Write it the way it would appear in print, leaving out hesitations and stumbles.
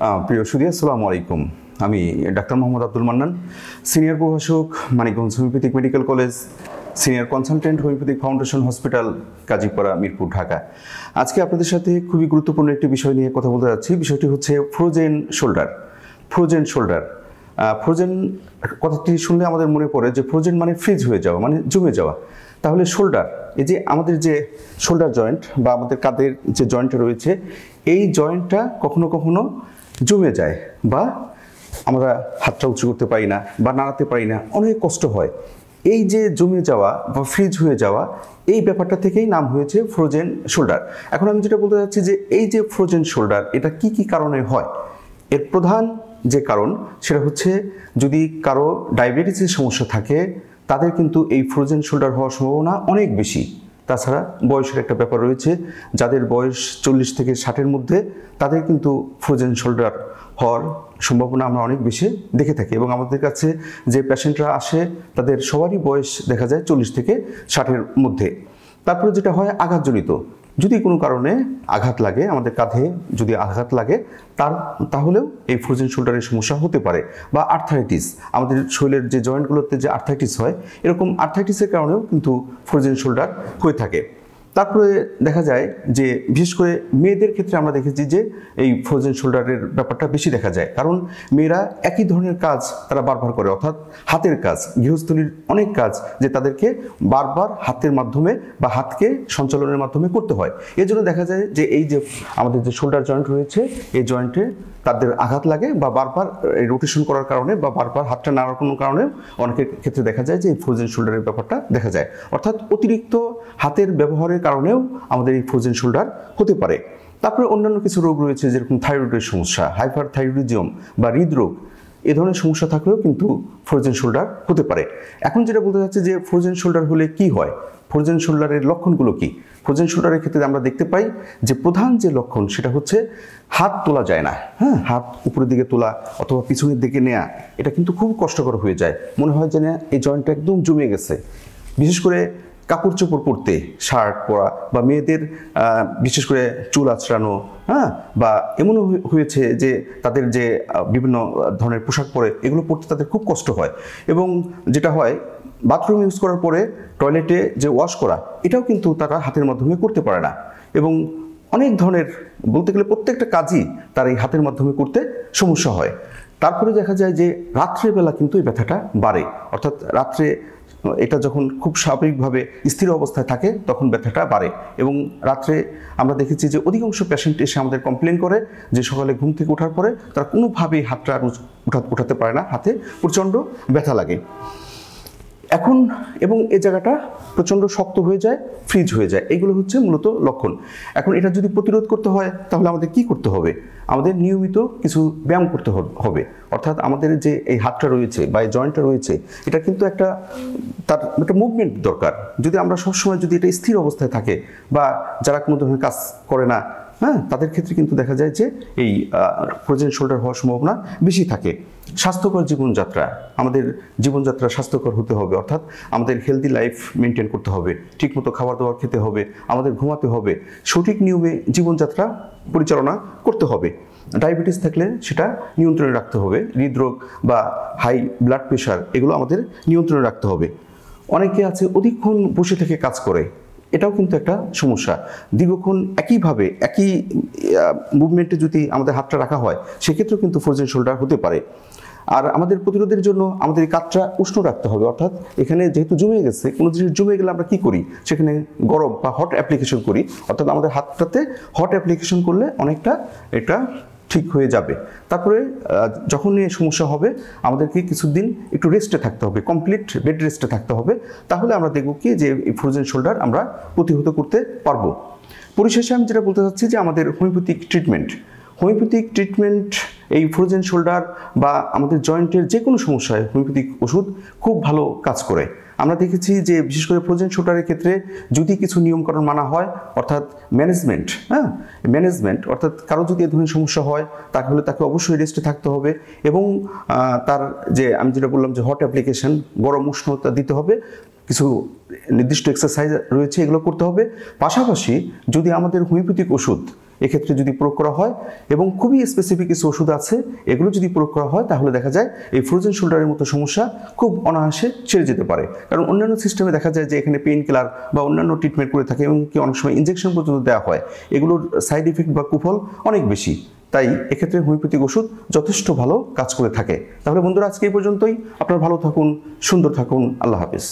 প্রিয় সুধী, আসসালামু আলাইকুম। আমি ডাক্তার মোহাম্মদ আব্দুল মান্নান, সিনিয়র প্রভাষক, Manikganj homeopathic medical college, senior consultant, homeopathic foundation hospital, Gazipara, Mirpur, Dhaka. আজকে আপনাদের সাথে খুবই গুরুত্বপূর্ণ একটি বিষয় নিয়ে কথা বলতে যাচ্ছি। বিষয়টি হচ্ছে ফ্রোজেন শোল্ডার। ফ্রোজেন কথাটি শুনলে আমাদের মনে পড়ে যে ফ্রোজেন মানে ফ্রিজ হয়ে যাওয়া, মানে জমে যাওয়া। তাহলে শোল্ডার, এই যে আমাদের যে শোল্ডার জয়েন্ট বা আমাদের কাঁধের যে জয়েন্টটা রয়েছে, এই জয়েন্টটা কখনো কখনো জমে যায় বা আমরা হাতটা উঁচু করতে পারি না বা নাড়াতে পারি না, অনেক কষ্ট হয়। এই যে জমে যাওয়া বা ফ্রিজ হয়ে যাওয়া, এই ব্যাপারটা থেকেই নাম হয়েছে ফ্রোজেন শোল্ডার। এখন আমি যেটা বলতে চাচ্ছি যে এই যে ফ্রোজেন শোল্ডার, এটা কি কি কারণে হয়? এর প্রধান যে কারণ সেটা হচ্ছে যদি কারো ডায়াবেটিসের সমস্যা থাকে, তাদের কিন্তু এই ফ্রোজেন শোল্ডার হওয়ার সম্ভাবনা অনেক বেশি। তাছাড়া বয়সের একটা ব্যাপার রয়েছে, যাদের বয়স 40 থেকে 60-এর মধ্যে, তাদের কিন্তু ফ্রোজেন শোল্ডার হওয়ার সম্ভাবনা আমরা অনেক বেশি দেখে থাকি। এবং আমাদের কাছে যে পেশেন্টরা আসে, তাদের সবারই বয়স দেখা যায় 40 থেকে 60-এর মধ্যে। তারপরে যেটা হয় আঘাতজনিত, যদি কোনো কারণে আঘাত লাগে, আমাদের কাঁধে যদি আঘাত লাগে, তাহলেও এই ফ্রোজেন শোল্ডারের সমস্যা হতে পারে। বা আর্থারাইটিস, আমাদের শরীরের যে জয়েন্টগুলোতে যে আর্থারাইটিস হয়, এরকম আর্থারাইটিসের কারণেও কিন্তু ফ্রোজেন শোল্ডার হয়ে থাকে। তারপরে দেখা যায় যে বিশেষ করে মেয়েদের ক্ষেত্রে আমরা দেখেছি যে এই ফ্রোজেন শোল্ডারের ব্যাপারটা বেশি দেখা যায়, কারণ মেয়েরা একই ধরনের কাজ তারা বারবার করে, অর্থাৎ হাতের কাজ, গৃহস্থলীর অনেক কাজ যে তাদেরকে বারবার হাতের মাধ্যমে বা হাতকে সঞ্চালনের মাধ্যমে করতে হয়। এজন্য দেখা যায় যে এই যে আমাদের যে শোল্ডার জয়েন্ট রয়েছে, এই জয়েন্টে তাদের আঘাত লাগে বা বারবার রোটেশন করার কারণে বা বারবার হাতটা নাড়ানোর কারণে অনেকের ক্ষেত্রে দেখা যায় যে এই ফ্রোজেন শোল্ডারের ব্যাপারটা দেখা যায়। অর্থাৎ অতিরিক্ত হাতের ব্যবহারের কারণেও আমাদের এই ফ্রোজেন শোল্ডার হতে পারে। তারপরে অন্যান্য কিছু রোগ রয়েছে, যেরকম থাইরয়েডের সমস্যা, হাইপারথাইরয়েডিজম বা হৃদরোগ, এ ধরনের সমস্যা থাকলেও কিন্তু ফ্রোজেন শোল্ডার হতে পারে। এখন যেটা বলতে চাচ্ছি যে ফ্রোজেন শোল্ডার হলে কি হয়, ফ্রোজেন শোল্ডারের লক্ষণগুলো কি? ফ্রোজেন শোল্ডারের ক্ষেত্রে আমরা দেখতে পাই যে প্রধান যে লক্ষণ সেটা হচ্ছে হাত তোলা যায় না। হাত উপরের দিকে তোলা অথবা পিছনের দিকে নেওয়া, এটা কিন্তু খুব কষ্টকর হয়ে যায়। মনে হয় যে না, এই জয়েন্টটা একদম জমে গেছে। বিশেষ করে কাপড় চোপড় পরতে, শার্ট পরা বা মেয়েদের বিশেষ করে চুল আঁচড়ানো, বা এমনও হয়েছে যে তাদের যে বিভিন্ন ধরনের পোশাক পরে, এগুলো পরতে তাদের খুব কষ্ট হয়। এবং যেটা হয়, বাথরুম ইউজ করার পরে টয়লেটে যে ওয়াশ করা, এটাও কিন্তু তারা হাতের মাধ্যমে করতে পারে না। এবং অনেক ধরনের, বলতে গেলে প্রত্যেকটা কাজই তার এই হাতের মাধ্যমে করতে সমস্যা হয়। তারপরে দেখা যায় যে রাত্রেবেলা কিন্তু এই ব্যথাটা বাড়ে, অর্থাৎ রাত্রে এটা যখন খুব স্বাভাবিকভাবে স্থির অবস্থায় থাকে, তখন ব্যথাটা বাড়ে। এবং রাত্রে আমরা দেখেছি যে অধিকাংশ পেশেন্ট এসে আমাদের কমপ্লেন করে যে সকালে ঘুম থেকে ওঠার পরে তারা কোনোভাবেই হাতটা উঠাতে পারে না, হাতে প্রচণ্ড ব্যথা লাগে এখন, এবং এই জায়গাটা প্রচণ্ড শক্ত হয়ে যায়, ফ্রিজ হয়ে যায়। এগুলো হচ্ছে মূলত লক্ষণ। এখন এটা যদি প্রতিরোধ করতে হয়, তাহলে আমাদের কি করতে হবে? আমাদের নিয়মিত কিছু ব্যায়াম করতে হবে। অর্থাৎ আমাদের যে এই হাতটা রয়েছে বা এই জয়েন্টটা রয়েছে, এটা কিন্তু তার একটা মুভমেন্ট দরকার। যদি আমরা সবসময় যদি এটা স্থির অবস্থায় থাকে বা যারা কোনো ধরনের কাজ করে না, তাদের ক্ষেত্রে কিন্তু দেখা যায় যে এই ফ্রোজেন শোল্ডার হওয়ার সম্ভাবনা বেশি থাকে। স্বাস্থ্যকর জীবনযাত্রা, আমাদের জীবনযাত্রা স্বাস্থ্যকর হতে হবে, অর্থাৎ আমাদের হেলদি লাইফ মেনটেন করতে হবে, ঠিকমতো খাবার দাবার খেতে হবে, আমাদের ঘুমাতে হবে, সঠিক নিয়মে জীবনযাত্রা পরিচালনা করতে হবে। ডায়াবেটিস থাকলে সেটা নিয়ন্ত্রণে রাখতে হবে, হৃদরোগ বা হাই ব্লাড প্রেশার, এগুলো আমাদের নিয়ন্ত্রণে রাখতে হবে। অনেকে আছে অধিকক্ষণ বসে থেকে কাজ করে, এটাও কিন্তু একটা সমস্যা। দীর্ঘক্ষণ একইভাবে একই মুভমেন্টে যদি আমাদের হাতটা রাখা হয়, সেক্ষেত্রেও কিন্তু ফ্রোজেন শোল্ডার হতে পারে। আর আমাদের প্রতিরোধের জন্য আমাদের এই কাঁধটা উষ্ণ রাখতে হবে, অর্থাৎ এখানে যেহেতু জমে গেছে, কোনো জিনিস জমে গেলে আমরা কি করি, সেখানে গরম বা হট অ্যাপ্লিকেশন করি। অর্থাৎ আমাদের হাতটাতে হট অ্যাপ্লিকেশন করলে অনেকটা এটা ঠিক হয়ে যাবে। তারপরে যখন এই সমস্যা হবে, আমাদেরকে কিছুদিন একটু রেস্টে থাকতে হবে, কমপ্লিট বেড রেস্টে থাকতে হবে। তাহলে আমরা দেখব কি যে এই ফ্রোজেন শোল্ডার আমরা প্রতিহত করতে পারবো। পরিশেষে আমি যেটা বলতে চাচ্ছি যে আমাদের হোমিওপ্যাথিক ট্রিটমেন্ট এই ফ্রোজেন শোল্ডার বা আমাদের জয়েন্টের যে কোনো সমস্যায় হোমিওপ্যাথিক ওষুধ খুব ভালো কাজ করে। আমরা দেখেছি যে বিশেষ করে ফ্রোজেন শোল্ডারের ক্ষেত্রে যদি কিছু নিয়মকানুন মানা হয়, অর্থাৎ ম্যানেজমেন্ট, অর্থাৎ কারো যদি এ ধরনের সমস্যা হয়, তাহলে তাকে অবশ্যই রেস্টে থাকতে হবে। এবং তার যে আমি যেটা বললাম যে হট অ্যাপ্লিকেশন, গরম উষ্ণতা দিতে হবে, কিছু নির্দিষ্ট এক্সারসাইজ রয়েছে, এগুলো করতে হবে। পাশাপাশি যদি আমাদের হোমিওপ্যাথিক ওষুধ এক্ষেত্রে যদি প্রয়োগ করা হয়, এবং খুবই স্পেসিফিক কিছু ওষুধ আছে, এগুলো যদি প্রয়োগ করা হয় তাহলে দেখা যায় এই ফ্রোজেন শোল্ডারের মতো সমস্যা খুব অনায়াসে ছেড়ে যেতে পারে। কারণ অন্যান্য সিস্টেমে দেখা যায় যে এখানে পেইন কিলার বা অন্যান্য ট্রিটমেন্ট করে থাকে, এবং কি অনেক সময় ইনজেকশন পর্যন্ত দেওয়া হয়, এগুলোর সাইড ইফেক্ট বা কুফল অনেক বেশি। তাই এক্ষেত্রে হোমিওপ্যাথিক ওষুধ যথেষ্ট ভালো কাজ করে থাকে। তাহলে বন্ধুরা, আজকে এই পর্যন্তই। আপনারা ভালো থাকুন, সুন্দর থাকুন। আল্লাহ হাফেজ।